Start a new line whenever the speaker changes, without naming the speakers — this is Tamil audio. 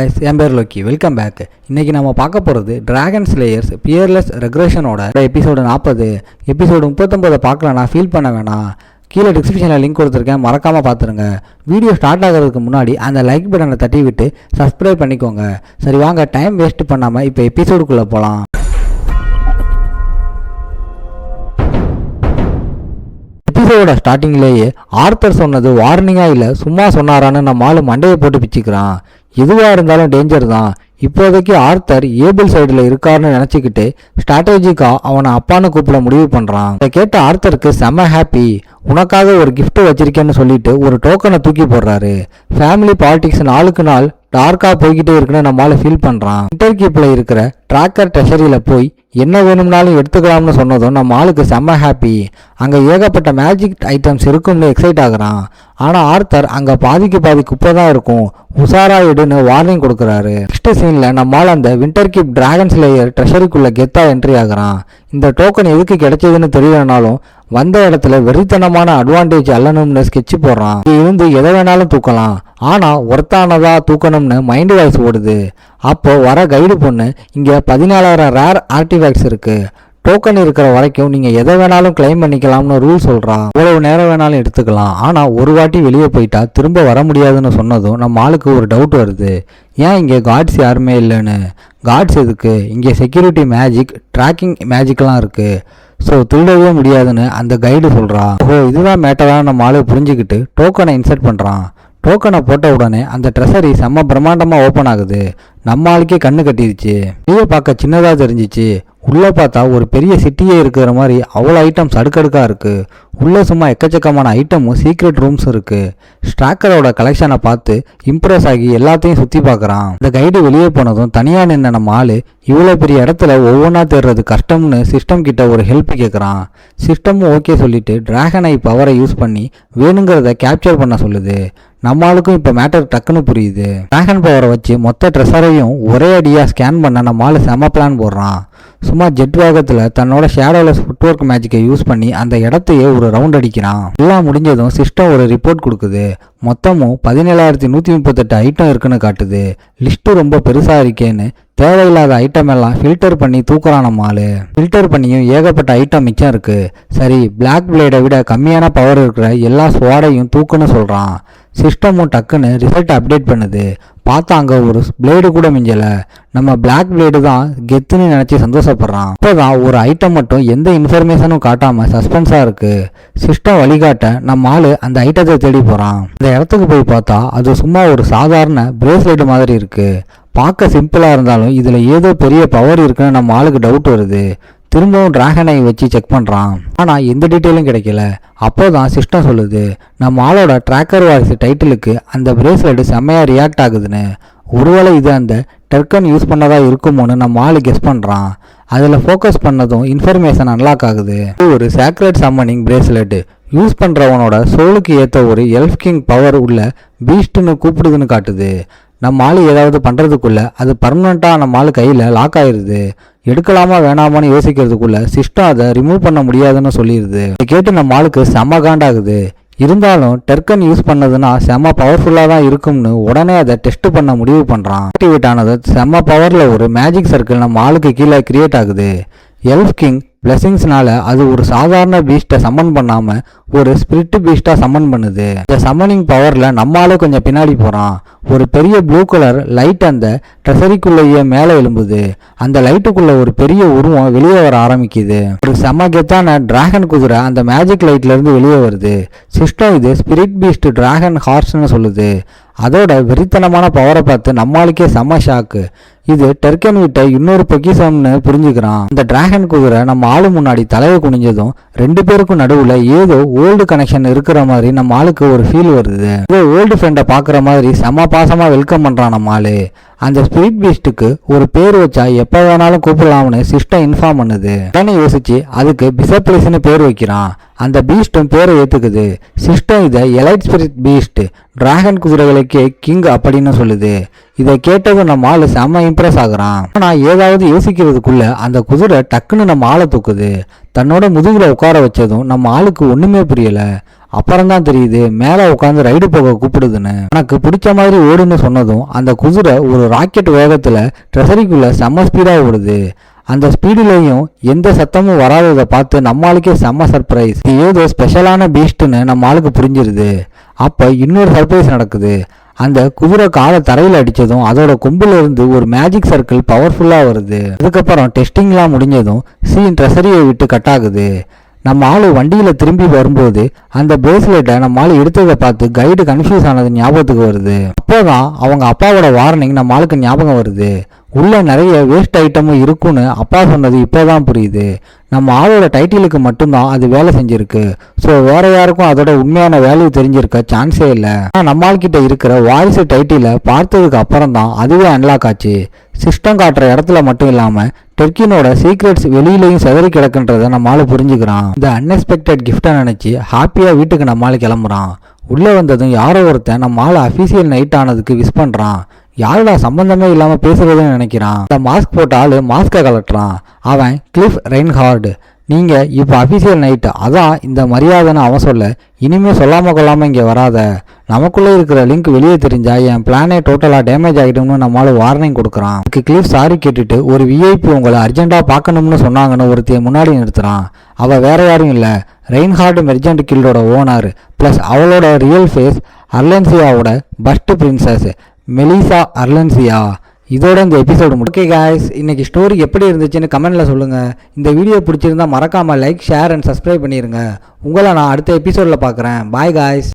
guys, என் பேர் லோக்கி. Welcome back. இன்னைக்கு நம்ம பார்க்க போகிறது டிராகன் ஸ்லேயர்ஸ் பியர்லெஸ் ரெக்ரெஷனோட எபிசோடு 40. எபிசோடு 39 பார்க்கலன்னா ஃபீல் பண்ண வேணாம். கீழே டிஸ்கிரிப்ஷனில் லிங்க் கொடுத்துருக்கேன், மறக்காமல் பார்த்துருங்க. வீடியோ ஸ்டார்ட் ஆகிறதுக்கு முன்னாடி அந்த லைக் பட்டனை தட்டி விட்டு சப்ஸ்கிரைப் பண்ணிக்கோங்க. சரி வாங்க, டைம் வேஸ்ட் பண்ணாமல் இப்போ எபிசோடுக்குள்ளே போகலாம். எபிசோட ஸ்டார்டிங்லேயே ஆர்த்தர் சொன்னது வார்னிங்கா இல்லை சும்மா சொன்னாரான்னு நம்ம ஆளு மண்டையை போட்டு பிச்சுக்கிறான். எதுவாக இருந்தாலும் டேஞ்சர் தான். இப்போதைக்கு ஆர்த்தர் ஏபிள் சைடில் இருக்காருன்னு நினச்சிக்கிட்டு ஸ்ட்ராட்டஜிக்காக அவனை அப்பான்னு கூப்பிட முடிவு பண்ணுறான். இதை கேட்ட ஆர்த்தருக்கு செம்ம ஹாப்பி. உனக்காக ஒரு கிஃப்ட் வச்சிருக்கேன்னு சொல்லிட்டு ஒரு டோக்கனை தூக்கி போடுறாரு. ஃபேமிலி பாலிடிக்ஸ் நாளுக்கு நாள் டார்க்காக போய்கிட்டே இருக்குன்னு நம்மளால ஃபீல் பண்ணுறான். இன்டர்கீப்பில் இருக்கிற ட்ராக்கர் ட்ரெஷரியில் போய் என்ன வேணும்னாலும் எடுத்துக்கலாம்னு சொன்னதும் நம்ம ஆளுக்கு செம்ம ஹாப்பி. அங்கே ஏகப்பட்ட மேஜிக் ஐட்டம்ஸ் இருக்கும்னு எக்ஸைட் ஆகுறான். ஆனால் ஆர்த்தர் அங்கே பாதிக்கு பாதி குப்பை தான் இருக்கும், உஷாரா எடுன்னு வார்னிங் கொடுக்குறாரு. நெக்ஸ்ட் சீனில் நம்மால் அந்த விண்டர்கீப் டிராகன் ஸ்லேயர் ட்ரெஷரிக்குள்ளே கெத்தா என்ட்ரி ஆகுறான். இந்த டோக்கன் எதுக்கு கிடைச்சதுன்னு தெரியலனாலும் வந்த இடத்துல வெறித்தனமான அட்வான்டேஜ் அல்லணும்னு ஸ்கெட்ச் போடுறான். இருந்து எதை வேணாலும் தூக்கலாம், ஆனால் ஒர்த்தானதா தூக்கணும்னு மைண்ட் வாய்ஸ் ஓடுது. அப்போ வர கைடு பொண்ணு இங்கே 14,000 ரேர் ஆர்டிஃபேக்ட்ஸ் இருக்கு, டோக்கன் இருக்கிற வரைக்கும் நீங்கள் எதை வேணாலும் கிளைம் பண்ணிக்கலாம்னு ரூல் சொல்கிறான். எவ்வளவு நேரம் வேணாலும் எடுத்துக்கலாம், ஆனால் ஒரு வாட்டி வெளியே போயிட்டா திரும்ப வர முடியாதுன்னு சொன்னதும் நம்ம ஆளுக்கு ஒரு டவுட் வருது. ஏன் இங்கே காட்ஸ் யாருமே இல்லைன்னு. காட்ஸ் எதுக்கு? இங்கே செக்யூரிட்டி மேஜிக், ட்ராக்கிங் மேஜிக்லாம் இருக்குது, ஸோ திருடவே முடியாதுன்னு அந்த கைடு சொல்கிறான். ஓஹோ, இதுதான் மேட்டரான நம்ம ஆளு புரிஞ்சுக்கிட்டு டோக்கனை இன்சர்ட் பண்ணுறான். டோக்கனை போட்ட உடனே அந்த ட்ரெஷரி செம்ம பிரம்மாண்டமாக ஓப்பன் ஆகுது. நம்ம ஆளுக்கே கண்ணு கட்டிடுச்சு. வெளியே பார்க்க சின்னதாக தெரிஞ்சிச்சு, உள்ளே பார்த்தா ஒரு பெரிய சிட்டியே இருக்கிற மாதிரி அவ்வளோ ஐட்டம்ஸ் அடுக்கடுக்காக இருக்குது. உள்ளே சும்மா எக்கச்சக்கமான ஐட்டமும் சீக்ரெட் ரூம்ஸ் இருக்குது. ஸ்ட்ராக்கரோட கலெக்ஷனை பார்த்து இம்ப்ரெஸ் ஆகி எல்லாத்தையும் சுற்றி பார்க்குறான். இந்த கைடு வெளியே போனதும் தனியாக நின்ன நம்ம ஆள் இவ்வளோ பெரிய இடத்துல ஒவ்வொன்றா தேடுறது கஷ்டம்னு சிஸ்டம் கிட்ட ஒரு ஹெல்ப் கேட்குறான். சிஸ்டமும் ஓகே சொல்லிட்டு டிராகன் ஐ பவரை யூஸ் பண்ணி வேணுங்கிறத கேப்சர் பண்ண சொல்லுது. நம்மளுக்கும் இப்போ மேட்டர் டக்குன்னு புரியுது. டிராகன் பவரை வச்சு மொத்த ட்ரெஷரையும் ஒரே அடியாக ஸ்கேன் பண்ண நம்ம ஆள் செம பிளான் போடுறான். சும்மா ஜெட் வேகத்தில் தன்னோட ஷேடோலெஸ் ஃபுட்வொர்க் மேஜிக்கை யூஸ் பண்ணி அந்த இடத்தையே ஒரு ரவுண்ட் அடிக்கிறான். எல்லாம் முடிஞ்சதும் சிஸ்டம் ஒரு ரிப்போர்ட் கொடுக்குது. மொத்தமும் 17,138 ஐட்டம் இருக்குன்னு காட்டுது. லிஸ்ட்டு ரொம்ப பெருசாக இருக்கேன்னு தேவையில்லாத ஐட்டம் எல்லாம் ஃபில்டர் பண்ணி தூக்குறான் நம்ம ஆளு. ஃபில்டர் பண்ணியும் ஏகப்பட்ட ஐட்டம் மிச்சம் இருக்கு. சரி, பிளாக் பிளேடை விட கம்மியான பவர் இருக்கிற எல்லா ஸ்வாடையும் தூக்குன்னு சொல்றான். சிஸ்டமும் டக்குன்னு ரிசல்ட் அப்டேட் பண்ணுது. பார்த்தா அங்கே ஒரு பிளேடு கூட மிஞ்சலை. நம்ம பிளாக் பிளேடு தான் கெத்துன்னு நினச்சி சந்தோஷப்படுறான். இப்போதான் ஒரு ஐட்டம் மட்டும் எந்த இன்ஃபர்மேஷனும் காட்டாமல் சஸ்பென்ஸாக இருக்கு. சிஸ்டம் வழிகாட்ட நம்ம ஆளு அந்த ஐட்டத்தை தேடி போகிறான். அந்த இடத்துக்கு போய் பார்த்தா அது சும்மா ஒரு சாதாரண பிரேஸ்லெட் மாதிரி இருக்கு. பார்க்க சிம்பிளாக இருந்தாலும் இதில் ஏதோ பெரிய பவர் இருக்குன்னு நம்ம ஆளுக்கு டவுட் வருது. திரும்பவும் டிராகனை வச்சு செக் பண்ணுறான், ஆனால் எந்த டீட்டெயிலும் கிடைக்கல. அப்போதான் சிஸ்டம் சொல்லுது நம்ம ஆளோட ட்ராக்கர் வாய்ஸ் டைட்டிலுக்கு அந்த பிரேஸ்லெட் செம்மையாக ரியாக்ட் ஆகுதுன்னு. ஒருவேளை இது அந்த டெர்கன் யூஸ் பண்ணதா இருக்குமோன்னு நம்ம ஆளு கெஸ் பண்ணுறான். அதில் ஃபோக்கஸ் பண்ணதும் இன்ஃபர்மேஷன் அன்லாக் ஆகுது. ஒரு சேக்ரெட் சம்மனிங் பிரேஸ்லெட் யூஸ் பண்ணுறவனோட சோலுக்கு ஏற்ற ஒரு எல்ஃப் கிங் பவர் உள்ள பீஸ்ட்னு கூப்பிடுதுன்னு காட்டுது. நம்ம ஆள் ஏதாவது பண்ணுறதுக்குள்ள அது பர்மனெண்ட்டாக நம்ம ஆள் கையில் லாக் ஆயிடுது. எடுக்கலாமா வேணாமான்னு யோசிக்கிறதுக்குள்ள சிஸ்டம் அதை ரிமூவ் பண்ண முடியாதுன்னு சொல்லிடுது. இதை கேட்டு நம்ம ஆளுக்கு செம்ம காண்டாகுது. இருந்தாலும் டெர்கன் யூஸ் பண்ணதுன்னா செம்ம பவர்ஃபுல்லாக தான் இருக்கும்னு உடனே அதை டெஸ்ட் பண்ண முடிவு பண்ணுறான். ஆக்டிவேட் ஆனது செம்ம பவரில் ஒரு மேஜிக் சர்க்கிள் நம்ம ஆளுக்கு கீழே கிரியேட் ஆகுது. எல்ஃப் கிங் பிளெஸிங்ஸ்னால அது ஒரு சாதாரண பீஸ்ட்டை சம்மன் பண்ணாம ஒரு ஸ்பிரிட் பீஸ்டா சம்மன் பண்ணுது. இந்த சம்மனிங் பவர்ல நம்மளால கொஞ்சம் பின்னாடி போறான். ஒரு பெரிய ப்ளூ கலர் லைட் அந்த ட்ரெஷரிக்குள்ளேயே மேலே எழும்புது. அந்த லைட்டுக்குள்ள ஒரு பெரிய உருவம் வெளியே வர ஆரம்பிக்குது. ஒரு செம கெத்தான டிராகன் குதிரை அந்த மேஜிக் லைட்ல இருந்து வெளியே வருது. சிஸ்டம் இது ஸ்பிரிட் பீஸ்ட் டிராகன் ஹார்ஸ்ன்னு சொல்லுது. அதோட வெறித்தனமான பவரை பார்த்து நம்மளுக்கே செம ஷாக்கு. இது டெர்கன் விட்ட இன்னொரு பொக்கிஷம்னு புரிஞ்சுக்கிறான். அந்த டிராகன் குதிரை நம்ம ஆளு முன்னாடி தலையை குனிஞ்சதும் 2 பேருக்கும் நடுவுல ஏதோ ஓல்டு கனெக்ஷன் இருக்கிற மாதிரி நம்ம ஆளுக்கு ஒரு ஃபீல் வருது. ஏதோ ஓல்டு ஃப்ரெண்டை பார்க்குற மாதிரி செம பாசமா வெல்கம் பண்றான் நம்ம ஆளு. அந்த ஸ்பிரிட் பீஸ்டுக்கு ஒரு பேர் வச்சா எப்போ வேணாலும் கூப்பிடலாம்னு சிஸ்டம் இன்ஃபார்ம் பண்ணுது. உடனே யோசிச்சு அதுக்கு பிசப்ளிஸ்னு பேர் வைக்கிறான். அந்த பீஸ்டும் பேரை ஏற்றுக்குது. சிஸ்டம் இதை எலைட் ஸ்பிரிட் பீஸ்ட் டிராகன் குதிரைகளுக்கே கிங் அப்படின்னு சொல்லுது. இதை கேட்டதும் நம்ம ஆளு செம்ம இம்ப்ரெஸ் ஆகுறான். ஆனால் ஏதாவது யோசிக்கிறதுக்குள்ள அந்த குதிரை டக்குன்னு நம்ம ஆளை தூக்குது. தன்னோட முதுகுல உட்கார வச்சதும் நம்ம ஆளுக்கு ஒன்றுமே புரியலை. அப்புறம் தான் தெரியுது மேலே உட்காந்து ரைடு போக கூப்பிடுதுன்னு. எனக்கு பிடிச்ச மாதிரி ஓடுன்னு சொன்னதும் அந்த குதிரை ஒரு ராக்கெட் வேகத்தில் ட்ரெஸரிக்குள்ளே செம்ம ஸ்பீடாக ஓடுது. அந்த ஸ்பீடுலேயும் எந்த சத்தமும் வராததை பார்த்து நம்மளுக்கே செம்ம சர்ப்ரைஸ். ஏதோ ஸ்பெஷலான பீஸ்ட்னு நம்ம ஆளுக்கு புரிஞ்சிருது. அப்போ இன்னொரு சர்ப்ரைஸ் நடக்குது. அந்த குதிரை காலை தரையில் அடித்ததும் அதோட கொம்பில் இருந்து ஒரு மேஜிக் சர்க்கிள் பவர்ஃபுல்லாக வருது. அதுக்கப்புறம் டெஸ்டிங்லாம் முடிஞ்சதும் சீன் ட்ரெஸரியை விட்டு கட் ஆகுது. நம்ம ஆள் வண்டியில் திரும்பி வரும்போது அந்த பிரேஸ்லெட்டை நம்ம ஆள் எடுத்ததை பார்த்து கைடு கன்ஃபியூஸ் ஆனது ஞாபகத்துக்கு வருது. அப்போதான் அவங்க அப்பாவோட வார்னிங் நம்ம ஆளுக்கு ஞாபகம் வருது. உள்ள நிறைய வேஸ்ட் ஐட்டமும் இருக்குன்னு அப்பா சொன்னது இப்போதான் புரியுது. நம்ம ஆளோட டைட்டிலுக்கு மட்டும்தான் அது வேலை செஞ்சிருக்கு. ஸோ வேற யாருக்கும் அதோட உண்மையான வேல்யூ தெரிஞ்சிருக்க சான்ஸே இல்லை. ஆனால் நம்ம ஆள்கிட்ட இருக்கிற வாரிஸ் டைட்டிலை பார்த்ததுக்கு அப்புறம் தான் அதுவே அன்லாக் ஆச்சு. சிஸ்டம் காட்டுற இடத்துல மட்டும் இல்லாமல் டெர்கினோட சீக்ரெட்ஸ் வெளியிலையும் செதறி கிடக்குன்றதை நம்மளால புரிஞ்சுக்கிறான். இந்த அன்எக்ஸ்பெக்டட் கிஃப்டை நினச்சி ஹாப்பியாக வீட்டுக்கு நம்மளால கிளம்புறான். உள்ளே வந்ததும் யாரோ ஒருத்தன் நம்ம ஆள் அஃபீஷியல் நைட் ஆனதுக்கு விஷ் பண்ணுறான். யாருடா சம்பந்தமே இல்லாமல் பேசுறதுன்னு நினைக்கிறான். அந்த மாஸ்க் போட்ட ஆள் மாஸ்கை கலட்டுறான். அவன் கிளிஃப் ரெயின்ஹார்டு. நீங்கள் இப்போ அஃபீஷியல் நைட்டு, அதான் இந்த மரியாதைன்னு அவன் சொல்ல, இனிமேல் சொல்லாமல் கொள்ளாமல் இங்கே வராத, நமக்குள்ளே இருக்கிற லிங்க் வெளியே தெரிஞ்சா என் பிளானே டோட்டலாக டேமேஜ் ஆகிடும்னு நம்மளால வார்னிங் கொடுக்குறான். அதுக்கு கிளிஃப் சாரி கேட்டுட்டு ஒரு விஐபி உங்களை அர்ஜென்ட்டாக பார்க்கணும்னு சொன்னாங்கன்னு ஒருத்தைய முன்னாடி நிறுத்துறான். அவள் வேற யாரும் இல்லை, ரெயின்ஹார்டு மெர்ஜென்ட் கில்டோட ஓனர் ப்ளஸ் அவளோட ரியல் ஃபேஸ் அர்லென்சியாவோட பஸ்ட் பிரின்சஸ் மெலிசா அர்லென்சியா. இதோட இந்த எபிசோடு ஓகே காய்ஸ், இன்னைக்கு ஸ்டோரி எப்படி இருந்துச்சுன்னு கமெண்ட்ல சொல்லுங்க. இந்த வீடியோ பிடிச்சிருந்தா மறக்காம லைக், ஷேர் அண்ட் சப்ஸ்கிரைப் பண்ணிருங்க. உங்களை நான் அடுத்த எபிசோட்ல பார்க்குறேன். Bye guys.